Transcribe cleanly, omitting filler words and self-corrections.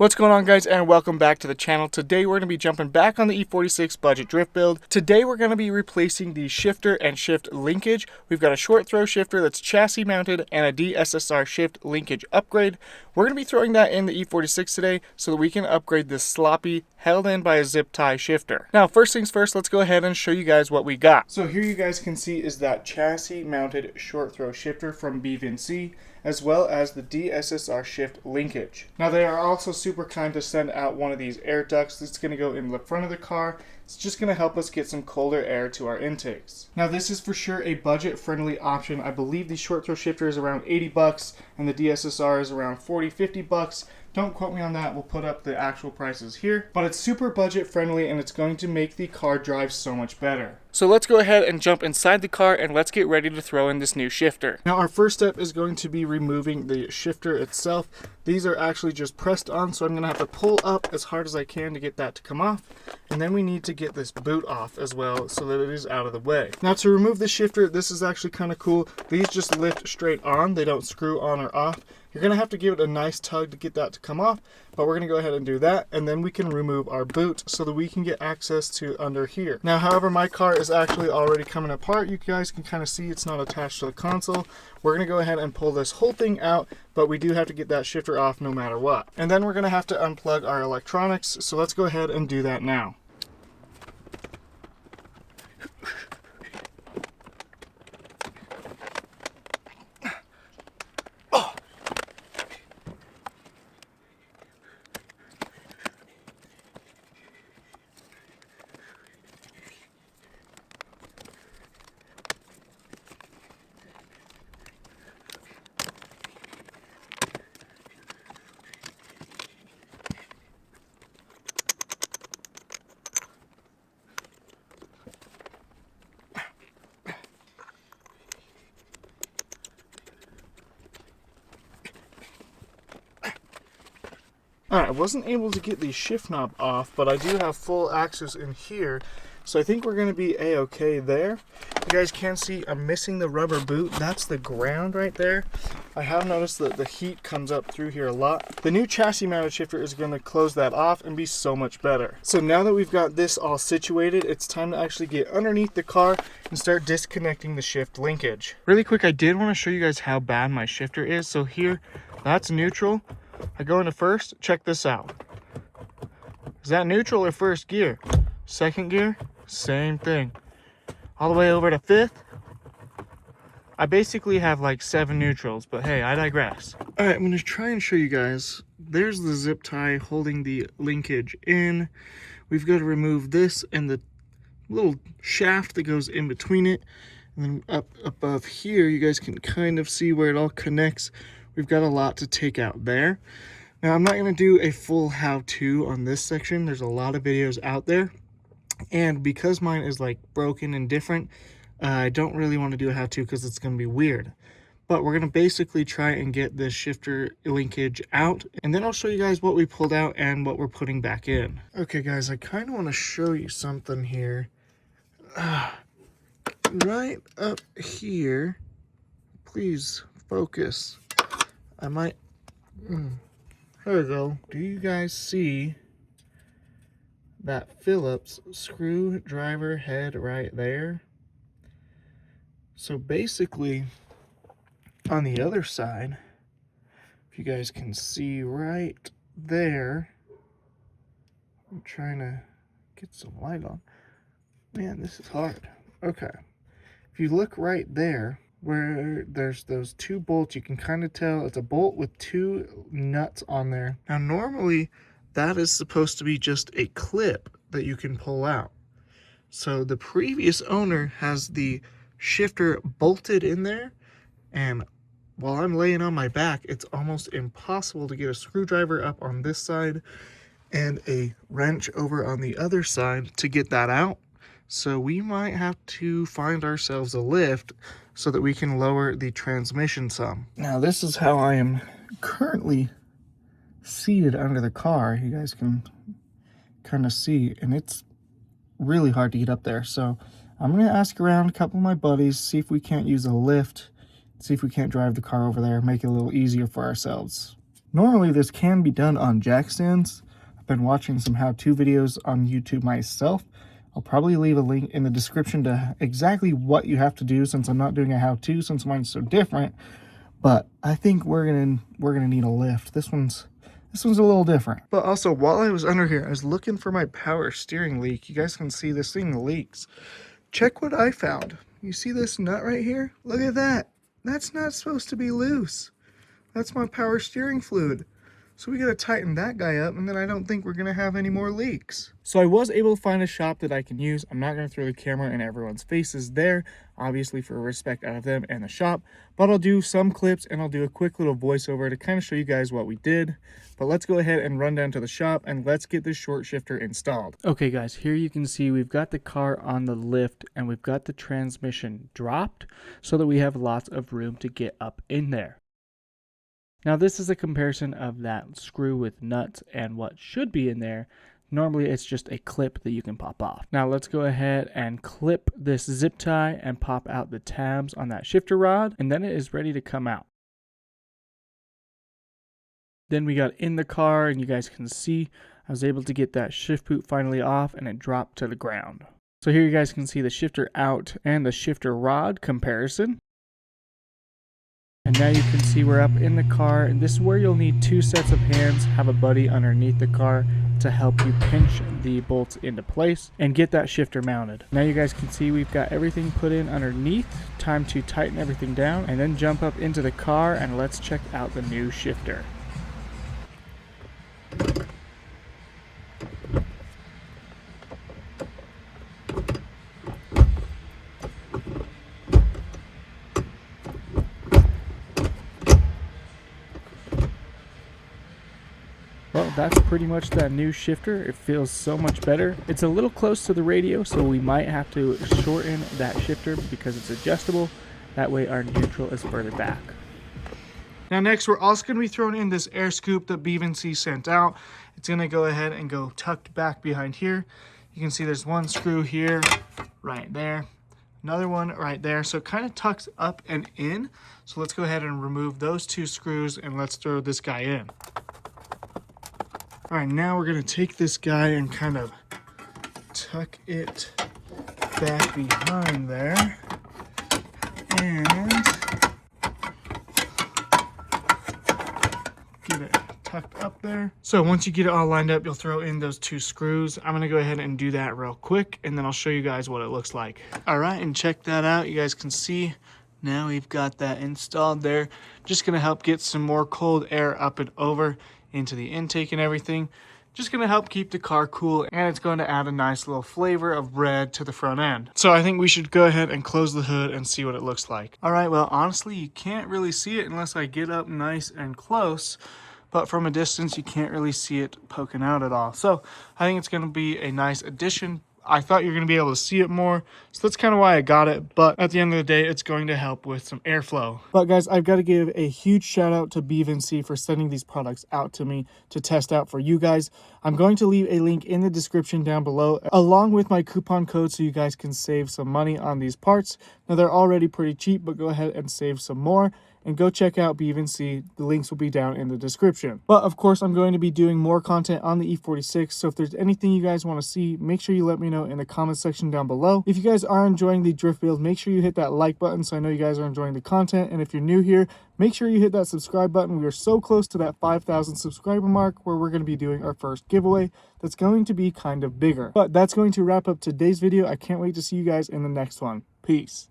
What's going on, guys, and welcome back to the channel. Today we're going to be jumping back on the E46 budget drift build. Today we're going to be replacing the shifter and shift linkage. We've got a short throw shifter that's chassis mounted and a DSSR shift linkage upgrade. We're going to be throwing that in the E46 today so that we can upgrade this sloppy, held in by a zip tie shifter. Now, first things first, let's go ahead and show you guys what we got. So here you guys can see is that chassis mounted short throw shifter from Bevinsee, as well as the DSSR shift linkage. Now, they are also super kind to send out one of these air ducts that's going to go in the front of the car. It's just going to help us get some colder air to our intakes. Now, this is for sure a budget-friendly option. I believe the short throw shifter is around 80 bucks and the DSSR is around 40, 50 bucks. Don't quote me on that, we'll put up the actual prices here. But it's super budget friendly and it's going to make the car drive so much better. So let's go ahead and jump inside the car and let's get ready to throw in this new shifter. Now, our first step is going to be removing the shifter itself. These are actually just pressed on, so I'm going to have to pull up as hard as I can to get that to come off. And then we need to get this boot off as well so that it is out of the way. Now, to remove the shifter, this is actually kind of cool. These just lift straight on, they don't screw on or off. You're going to have to give it a nice tug to get that to come off, but we're going to go ahead and do that, and then we can remove our boot so that we can get access to under here. Now, however, my car is actually already coming apart. You guys can kind of see it's not attached to the console. We're going to go ahead and pull this whole thing out, but we do have to get that shifter off no matter what. And then we're going to have to unplug our electronics, so let's go ahead and do that now. Alright, I wasn't able to get the shift knob off, but I do have full access in here, so I think we're going to be a-okay there. You guys can see I'm missing the rubber boot. That's the ground right there. I have noticed that the heat comes up through here a lot. The new chassis mounted shifter is going to close that off and be so much better. So now that we've got this all situated, it's time to actually get underneath the car and start disconnecting the shift linkage. Really quick, I did want to show you guys how bad my shifter is. So here, that's neutral. I go into first, check this out. Is that neutral or first gear? Second gear, same thing. All the way over to fifth. I basically have like 7 neutrals, but hey, I digress. All right, I'm gonna try and show you guys. There's the zip tie holding the linkage in. We've got to remove this and the little shaft that goes in between it. And then up above here, you guys can kind of see where it all connects. We've got a lot to take out there. Now, I'm not going to do a full how-to on this section. There's a lot of videos out there. And because mine is like broken and different, I don't really want to do a how-to because it's going to be weird. But we're going to basically try and get this shifter linkage out. And then I'll show you guys what we pulled out and what we're putting back in. Okay, guys, I kind of want to show you something here. Right up here. Please focus. I might, there we go. Do you guys see that Phillips screwdriver head right there? So basically, on the other side, if you guys can see right there, I'm trying to get some light on. Man, this is hard. Okay. If you look right there, where there's those 2 bolts, you can kind of tell it's a bolt with 2 nuts on there. Now, normally that is supposed to be just a clip that you can pull out. So the previous owner has the shifter bolted in there, and while I'm laying on my back, it's almost impossible to get a screwdriver up on this side and a wrench over on the other side to get that out. So we might have to find ourselves a lift so that we can lower the transmission some. Now, this is how I am currently seated under the car. You guys can kind of see, and it's really hard to get up there. So I'm going to ask around a couple of my buddies, see if we can't use a lift, see if we can't drive the car over there, make it a little easier for ourselves. Normally this can be done on jack stands. I've been watching some how-to videos on YouTube myself. I'll probably leave a link in the description to exactly what you have to do, since I'm not doing a how-to since mine's so different. But I think we're gonna need a lift. This one's a little different. But also, while I was under here, I was looking for my power steering leak. You guys can see this thing leaks. Check what I found. You see this nut right here? Look at that. That's not supposed to be loose. That's my power steering fluid. So we gotta tighten that guy up, and then I don't think we're gonna have any more leaks. So I was able to find a shop that I can use. I'm not gonna throw the camera in everyone's faces there, obviously for respect out of them and the shop, but I'll do some clips and I'll do a quick little voiceover to kind of show you guys what we did. But let's go ahead and run down to the shop and let's get this short shifter installed. Okay guys, here you can see we've got the car on the lift and we've got the transmission dropped so that we have lots of room to get up in there. Now this is a comparison of that screw with nuts and what should be in there. Normally it's just a clip that you can pop off. Now let's go ahead and clip this zip tie and pop out the tabs on that shifter rod, and then it is ready to come out. Then we got in the car and you guys can see I was able to get that shift boot finally off and it dropped to the ground. So here you guys can see the shifter out and the shifter rod comparison. And now you can see we're up in the car, and this is where you'll need 2 sets of hands, have a buddy underneath the car to help you pinch the bolts into place and get that shifter mounted. Now you guys can see we've got everything put in underneath. Time to tighten everything down and then jump up into the car and let's check out the new shifter. Well, that's pretty much that new shifter. It feels so much better. It's a little close to the radio, so we might have to shorten that shifter because it's adjustable. That way our neutral is further back. Now next, we're also going to be throwing in this air scoop that Bevinsee sent out. It's going to go ahead and go tucked back behind here. You can see there's one screw here, right there. Another one right there. So it kind of tucks up and in. So let's go ahead and remove those 2 screws and let's throw this guy in. All right, now we're gonna take this guy and kind of tuck it back behind there and get it tucked up there. So once you get it all lined up, you'll throw in those 2 screws. I'm gonna go ahead and do that real quick and then I'll show you guys what it looks like. All right, and check that out. You guys can see now we've got that installed there. Just gonna help get some more cold air up and over into the intake and everything. Just gonna help keep the car cool, and it's going to add a nice little flavor of red to the front end. So I think we should go ahead and close the hood and see what it looks like. All right, well, honestly, you can't really see it unless I get up nice and close, but from a distance, you can't really see it poking out at all. So I think it's gonna be a nice addition. I thought you were going to be able to see it more, so that's kind of why I got it, but at the end of the day, it's going to help with some airflow. But guys, I've got to give a huge shout out to Bevinsee for sending these products out to me to test out for you guys. I'm going to leave a link in the description down below, along with my coupon code so you guys can save some money on these parts. Now, they're already pretty cheap, but go ahead and save some more. And go check out Bevinsee. The links will be down in the description. But of course, I'm going to be doing more content on the E46. So if there's anything you guys want to see, make sure you let me know in the comment section down below. If you guys are enjoying the drift build, make sure you hit that like button so I know you guys are enjoying the content. And if you're new here, make sure you hit that subscribe button. We are so close to that 5,000 subscriber mark where we're going to be doing our first giveaway. That's going to be kind of bigger. But that's going to wrap up today's video. I can't wait to see you guys in the next one. Peace.